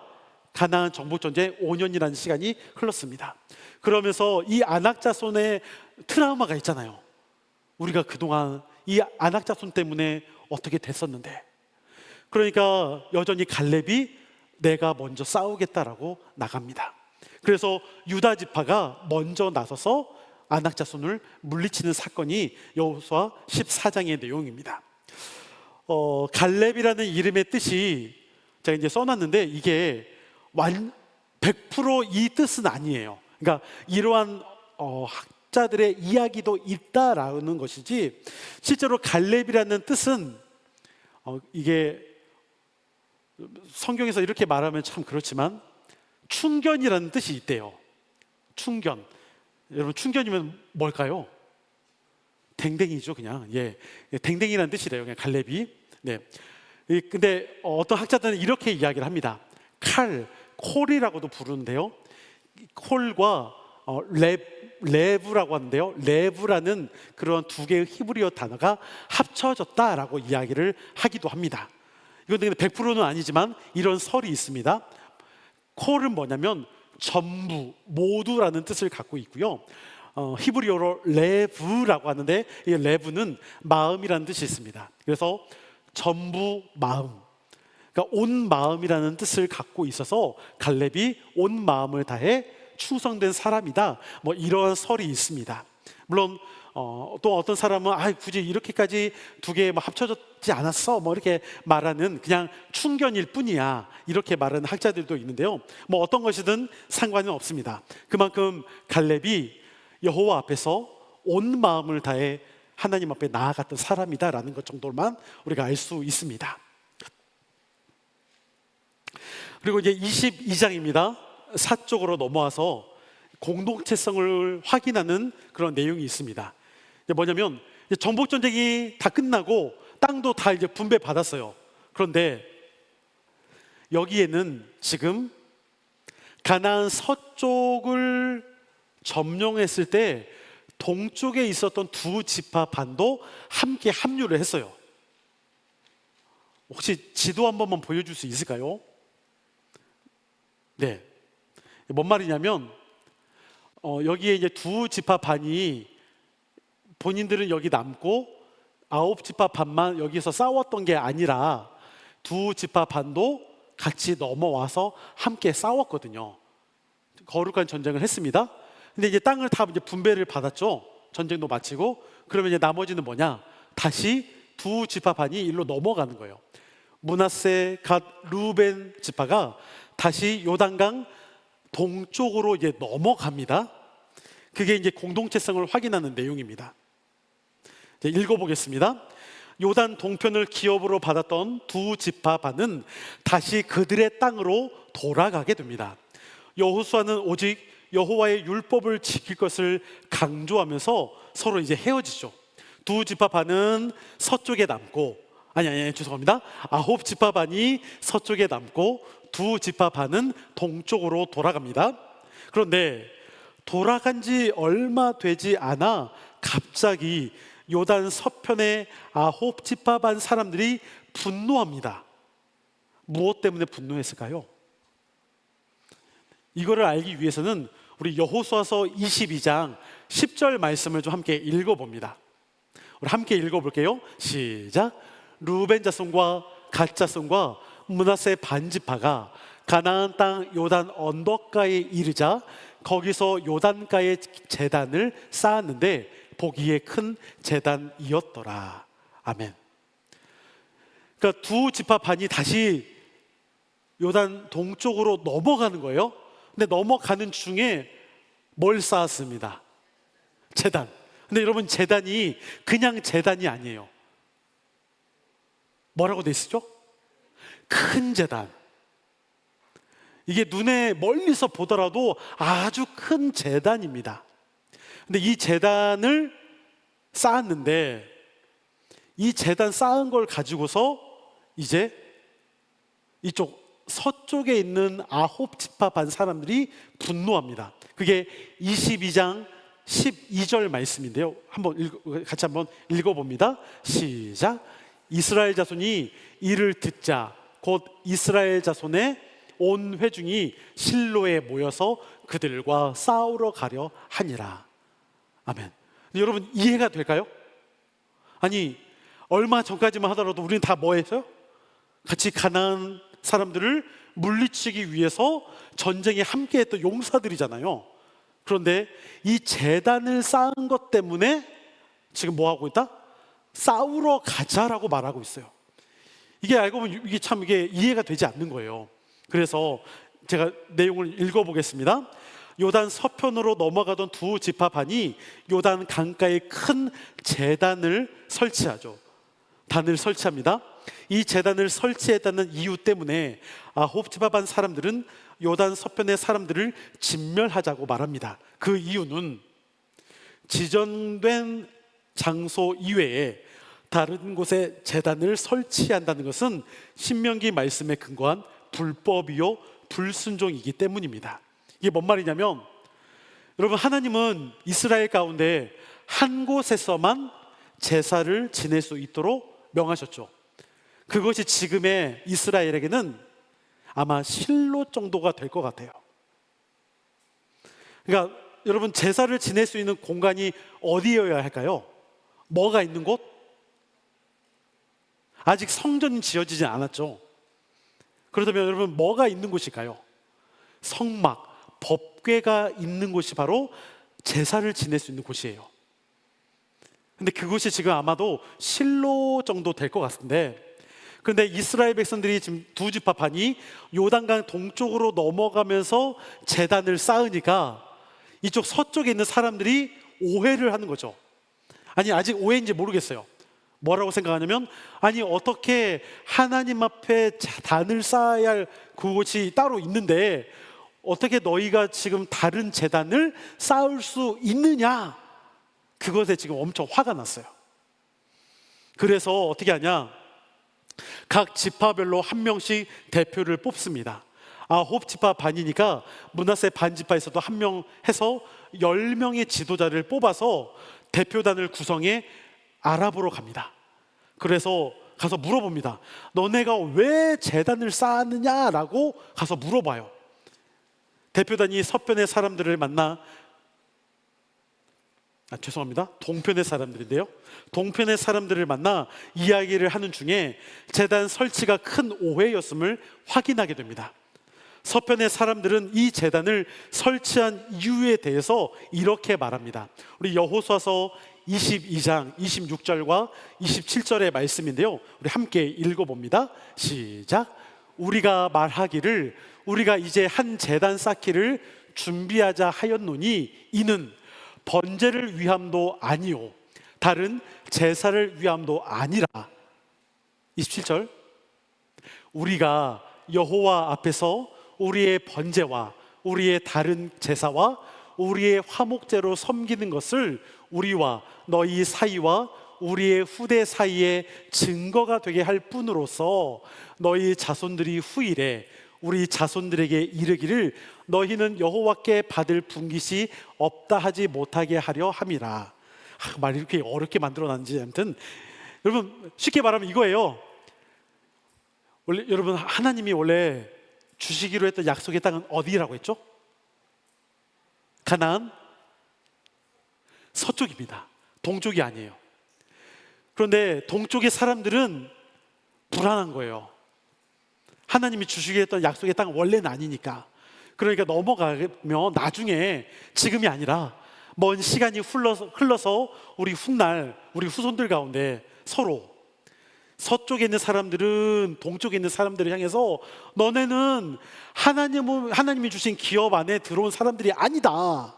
가나안 정복 전쟁 5년이라는 시간이 흘렀습니다. 그러면서 이 안악자손의 트라우마가 있잖아요. 우리가 그동안 이 안악자손 때문에 어떻게 됐었는데, 그러니까 여전히 갈렙이 내가 먼저 싸우겠다라고 나갑니다. 그래서 유다 지파가 먼저 나서서 안악자손을 물리치는 사건이 여호수아 14장의 내용입니다. 갈렙이라는 이름의 뜻이 제가 이제 써놨는데 이게 100% 이 뜻은 아니에요. 그러니까 이러한 학자들의 이야기도 있다라는 것이지, 실제로 갈렙이라는 뜻은 이게 성경에서 이렇게 말하면 참 그렇지만 충견이라는 뜻이 있대요. 충견. 여러분, 충견이면 뭘까요? 댕댕이죠, 그냥. 댕댕이라는 뜻이래요, 그냥 갈렙이. 네. 근데 어떤 학자들은 이렇게 이야기를 합니다. 콜이라고도 부르는데요. 콜과 레브라고 하는데요. 레브라는 그런 두 개의 히브리어 단어가 합쳐졌다라고 이야기를 하기도 합니다. 이건 근데 100%는 아니지만 이런 설이 있습니다. 콜은 뭐냐면 전부, 모두라는 뜻을 갖고 있고요. 히브리어로 레브라고 하는데 이 레브는 마음이라는 뜻이 있습니다. 그래서 전부 마음, 그러니까 온 마음이라는 뜻을 갖고 있어서 갈렙이 온 마음을 다해 충성된 사람이다, 이런 설이 있습니다. 물론 또 어떤 사람은 굳이 이렇게까지 두 개 합쳐졌지 않았어, 이렇게 말하는 그냥 충견일 뿐이야, 이렇게 말하는 학자들도 있는데요. 어떤 것이든 상관은 없습니다. 그만큼 갈렙이 여호와 앞에서 온 마음을 다해 하나님 앞에 나아갔던 사람이다라는 것 정도만 우리가 알 수 있습니다. 그리고 이제 22장입니다. 사쪽으로 넘어와서 공동체성을 확인하는 그런 내용이 있습니다. 뭐냐면 정복 전쟁이 다 끝나고 땅도 다 이제 분배 받았어요. 그런데 여기에는 지금 가나안 서쪽을 점령했을 때 동쪽에 있었던 두 지파 반도 함께 합류를 했어요. 혹시 지도 한 번만 보여줄 수 있을까요? 네, 뭔 말이냐면 여기에 이제 두 지파 반이 본인들은 여기 남고 9지파 반만 여기서 싸웠던 게 아니라 두 지파 반도 같이 넘어와서 함께 싸웠거든요. 거룩한 전쟁을 했습니다. 근데 이제 땅을 다 이제 분배를 받았죠. 전쟁도 마치고. 그러면 이제 나머지는 뭐냐? 다시 두 지파 반이 일로 넘어가는 거예요. 므낫세, 갓, 루벤 지파가 다시 요단강 동쪽으로 이제 넘어갑니다. 그게 이제 공동체성을 확인하는 내용입니다. 이제 읽어보겠습니다. 요단 동편을 기업으로 받았던 두 지파 반은 다시 그들의 땅으로 돌아가게 됩니다. 여호수아는 오직 여호와의 율법을 지킬 것을 강조하면서 서로 이제 헤어지죠. 두 지파 반은 서쪽에 남고, 죄송합니다. 9지파 반이 서쪽에 남고 두 지파 반은 동쪽으로 돌아갑니다. 그런데 돌아간 지 얼마 되지 않아 갑자기 요단 서편의 9지파 반 사람들이 분노합니다. 무엇 때문에 분노했을까요? 이거를 알기 위해서는 우리 여호수아서 22장 10절 말씀을 좀 함께 읽어봅니다. 우리 함께 읽어볼게요. 시작. 루벤 자손과 갓 자손과 므낫세 반지파가 가나안 땅 요단 언덕가에 이르자 거기서 요단가에 제단을 쌓았는데 보기에 큰 제단이었더라. 아멘. 그러니까 두 지파 반이 다시 요단 동쪽으로 넘어가는 거예요. 근데 넘어가는 중에 뭘 쌓았습니다? 제단. 근데 여러분, 제단이 그냥 제단이 아니에요. 뭐라고 돼 있죠? 큰 제단. 이게 눈에 멀리서 보더라도 아주 큰 제단입니다. 근데 이 제단을 쌓았는데 이 제단 쌓은 걸 가지고서 이제 이쪽 서쪽에 있는 아홉 지파 반 사람들이 분노합니다. 그게 22장 12절 말씀인데요. 같이 한번 읽어봅니다. 시작. 이스라엘 자손이 이를 듣자 곧 이스라엘 자손의 온 회중이 실로에 모여서 그들과 싸우러 가려 하니라. 아멘. 여러분 이해가 될까요? 아니 얼마 전까지만 하더라도 우리는 다 뭐 했어요? 같이 가나안 사람들을 물리치기 위해서 전쟁에 함께했던 용사들이잖아요. 그런데 이 제단을 쌓은 것 때문에 지금 뭐 하고 있다? 싸우러 가자라고 말하고 있어요. 이게 알고 보면 이게 이해가 되지 않는 거예요. 그래서 제가 내용을 읽어보겠습니다. 요단 서편으로 넘어가던 두 지파 반이 요단 강가에 큰 제단을 설치하죠. 단을 설치합니다. 이 제단을 설치했다는 이유 때문에 아홉 지파 반 사람들은 요단 서편의 사람들을 진멸하자고 말합니다. 그 이유는 지정된 장소 이외에 다른 곳에 제단을 설치한다는 것은 신명기 말씀에 근거한 불법이요 불순종이기 때문입니다. 이게 뭔 말이냐면 여러분 하나님은 이스라엘 가운데 한 곳에서만 제사를 지낼 수 있도록 명하셨죠. 그것이 지금의 이스라엘에게는 아마 실로 정도가 될 것 같아요. 그러니까 여러분 제사를 지낼 수 있는 공간이 어디여야 할까요? 뭐가 있는 곳? 아직 성전이 지어지지 않았죠. 그렇다면 여러분 뭐가 있는 곳일까요? 성막, 법궤가 있는 곳이 바로 제사를 지낼 수 있는 곳이에요. 근데 그곳이 지금 아마도 실로 정도 될 것 같은데, 그런데 이스라엘 백성들이 지금 두 지파 반이 요단강 동쪽으로 넘어가면서 제단을 쌓으니까 이쪽 서쪽에 있는 사람들이 오해를 하는 거죠. 아니 아직 오해인지 모르겠어요. 뭐라고 생각하냐면 아니 어떻게 하나님 앞에 단을 쌓아야 할 그곳이 따로 있는데 어떻게 너희가 지금 다른 제단을 쌓을 수 있느냐, 그것에 지금 엄청 화가 났어요. 그래서 어떻게 하냐, 각 지파별로 한 명씩 대표를 뽑습니다. 아홉 지파 반이니까 므낫세 반 지파에서도 한 명 해서 10명의 지도자를 뽑아서 대표단을 구성해 알아보러 갑니다. 그래서 가서 물어봅니다. 너네가 왜 제단을 쌓았느냐라고 가서 물어봐요. 대표단이 서편의 사람들을 만나 동편의 사람들인데요. 동편의 사람들을 만나 이야기를 하는 중에 제단 설치가 큰 오해였음을 확인하게 됩니다. 서편의 사람들은 이 제단을 설치한 이유에 대해서 이렇게 말합니다. 우리 여호수아서 22장 26절과 27절의 말씀인데요. 우리 함께 읽어봅니다. 시작. 우리가 말하기를 우리가 이제 한 제단 쌓기를 준비하자 하였노니 이는 번제를 위함도 아니요 다른 제사를 위함도 아니라. 27절. 우리가 여호와 앞에서 우리의 번제와 우리의 다른 제사와 우리의 화목제로 섬기는 것을 우리와 너희 사이와 우리의 후대 사이에 증거가 되게 할 뿐으로서 너희 자손들이 후일에 우리 자손들에게 이르기를 너희는 여호와께 받을 분깃이 없다 하지 못하게 하려 함이라. 말 이렇게 어렵게 만들어놨는지 아무튼 여러분 쉽게 말하면 이거예요. 원래 여러분 하나님이 원래 주시기로 했던 약속의 땅은 어디라고 했죠? 가나안 서쪽입니다. 동쪽이 아니에요. 그런데 동쪽의 사람들은 불안한 거예요. 하나님이 주시기로 했던 약속의 땅은 원래는 아니니까. 그러니까 넘어가면 나중에 지금이 아니라 먼 시간이 흘러서 우리 훗날 우리 후손들 가운데 서로 서쪽에 있는 사람들은 동쪽에 있는 사람들을 향해서 너네는 하나님이 주신 기업 안에 들어온 사람들이 아니다,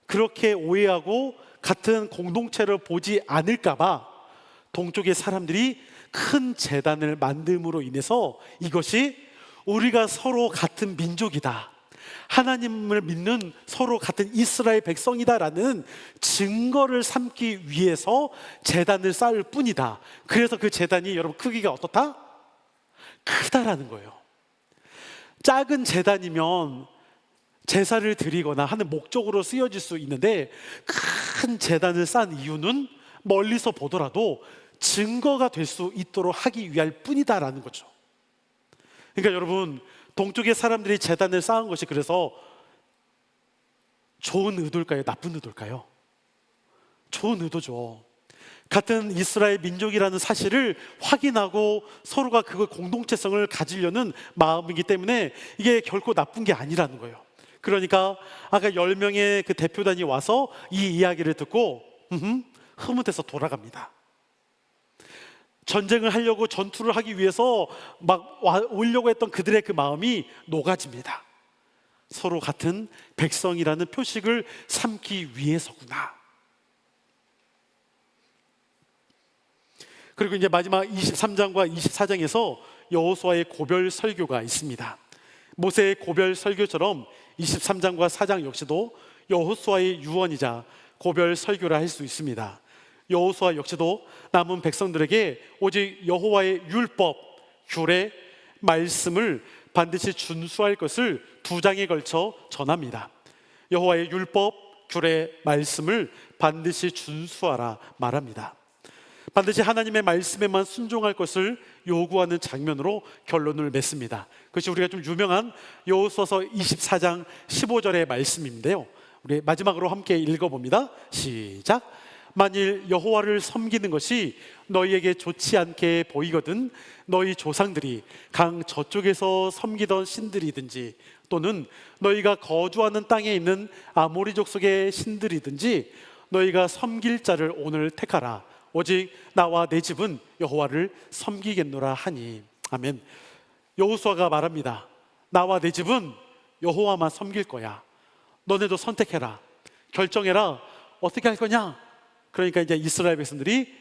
그렇게 오해하고 같은 공동체를 보지 않을까 봐 동쪽의 사람들이 큰 제단을 만듦으로 인해서 이것이 우리가 서로 같은 민족이다, 하나님을 믿는 서로 같은 이스라엘 백성이다라는 증거를 삼기 위해서 제단을 쌓을 뿐이다. 그래서 그 제단이 여러분 크기가 어떻다? 크다라는 거예요. 작은 제단이면 제사를 드리거나 하는 목적으로 쓰여질 수 있는데, 큰 제단을 쌓은 이유는 멀리서 보더라도 증거가 될 수 있도록 하기 위할 뿐이다라는 거죠. 그러니까 여러분, 동쪽의 사람들이 제단을 쌓은 것이 그래서 좋은 의도일까요? 나쁜 의도일까요? 좋은 의도죠. 같은 이스라엘 민족이라는 사실을 확인하고 서로가 그 공동체성을 가지려는 마음이기 때문에 이게 결코 나쁜 게 아니라는 거예요. 그러니까 아까 10명의 그 대표단이 와서 이 이야기를 듣고 흐뭇해서 돌아갑니다. 전쟁을 하려고, 전투를 하기 위해서 막 오려고 했던 그들의 그 마음이 녹아집니다. 서로 같은 백성이라는 표식을 삼기 위해서구나. 그리고 이제 마지막 23장과 24장에서 여호수아의 고별 설교가 있습니다. 모세의 고별 설교처럼 23장과 4장 역시도 여호수아의 유언이자 고별 설교라 할 수 있습니다. 여호수아 역시도 남은 백성들에게 오직 여호와의 율법, 규례, 말씀을 반드시 준수할 것을 2장에 걸쳐 전합니다. 여호와의 율법, 규례, 말씀을 반드시 준수하라 말합니다. 반드시 하나님의 말씀에만 순종할 것을 요구하는 장면으로 결론을 맺습니다. 그것이 우리가 좀 유명한 여호수아서 24장 15절의 말씀인데요, 우리 마지막으로 함께 읽어봅니다. 시작. 만일 여호와를 섬기는 것이 너희에게 좋지 않게 보이거든 너희 조상들이 강 저쪽에서 섬기던 신들이든지 또는 너희가 거주하는 땅에 있는 아모리 족속의 신들이든지 너희가 섬길 자를 오늘 택하라. 오직 나와 내 집은 여호와를 섬기겠노라 하니. 아멘. 여호수아가 말합니다. 나와 내 집은 여호와만 섬길 거야. 너네도 선택해라. 결정해라. 어떻게 할 거냐? 그러니까 이제 이스라엘 백성들이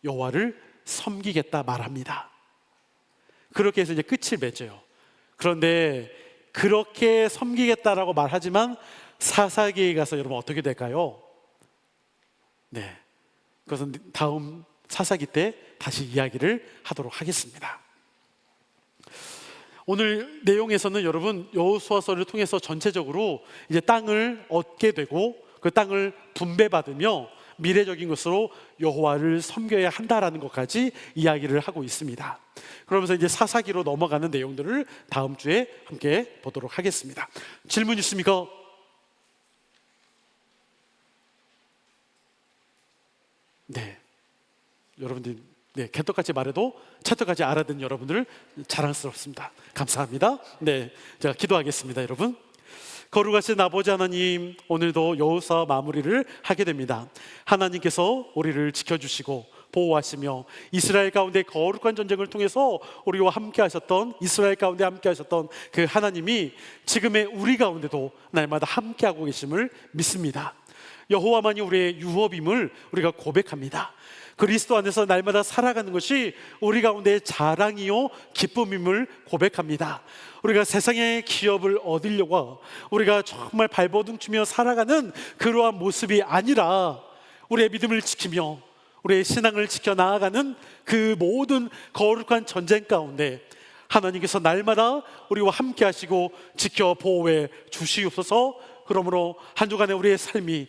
여호와를 섬기겠다 말합니다. 그렇게 해서 이제 끝을 맺어요. 그런데 그렇게 섬기겠다라고 말하지만 사사기에 가서 여러분 어떻게 될까요? 네, 그것은 다음 사사기 때 다시 이야기를 하도록 하겠습니다. 오늘 내용에서는 여러분 여호수아서를 통해서 전체적으로 이제 땅을 얻게 되고 그 땅을 분배받으며 미래적인 것으로 여호와를 섬겨야 한다라는 것까지 이야기를 하고 있습니다. 그러면서 이제 사사기로 넘어가는 내용들을 다음 주에 함께 보도록 하겠습니다. 질문 있습니까? 네, 여러분들 개떡같이 말해도 찰떡같이 알아듣는 여러분들 자랑스럽습니다. 감사합니다. 네, 제가 기도하겠습니다. 여러분, 거룩하신 아버지 하나님, 오늘도 여호수아 마무리를 하게 됩니다. 하나님께서 우리를 지켜주시고 보호하시며 이스라엘 가운데 거룩한 전쟁을 통해서 우리와 함께 하셨던, 이스라엘 가운데 함께 하셨던 그 하나님이 지금의 우리 가운데도 날마다 함께 하고 계심을 믿습니다. 여호와만이 우리의 유업임을 우리가 고백합니다. 그리스도 안에서 날마다 살아가는 것이 우리 가운데의 자랑이요 기쁨임을 고백합니다. 우리가 세상의 기업을 얻으려고 우리가 정말 발버둥치며 살아가는 그러한 모습이 아니라 우리의 믿음을 지키며 우리의 신앙을 지켜 나아가는 그 모든 거룩한 전쟁 가운데 하나님께서 날마다 우리와 함께 하시고 지켜 보호해 주시옵소서. 그러므로 한 주간의 우리의 삶이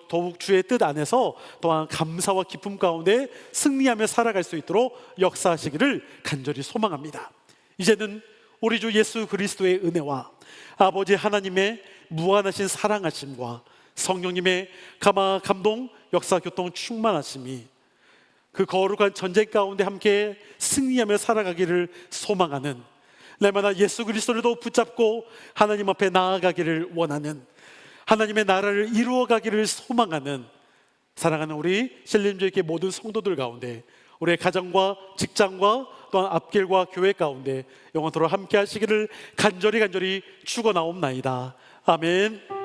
더욱 주의 뜻 안에서 또한 감사와 기쁨 가운데 승리하며 살아갈 수 있도록 역사하시기를 간절히 소망합니다. 이제는 우리 주 예수 그리스도의 은혜와 아버지 하나님의 무한하신 사랑하심과 성령님의 감동, 역사, 교통 충만하심이 그 거룩한 전쟁 가운데 함께 승리하며 살아가기를 소망하는, 날마다 예수 그리스도를 더 붙잡고 하나님 앞에 나아가기를 원하는, 하나님의 나라를 이루어가기를 소망하는 사랑하는 우리 신림교회 모든 성도들 가운데, 우리의 가정과 직장과 또한 앞길과 교회 가운데 영원토록 함께 하시기를 간절히 축원하옵나이다. 아멘.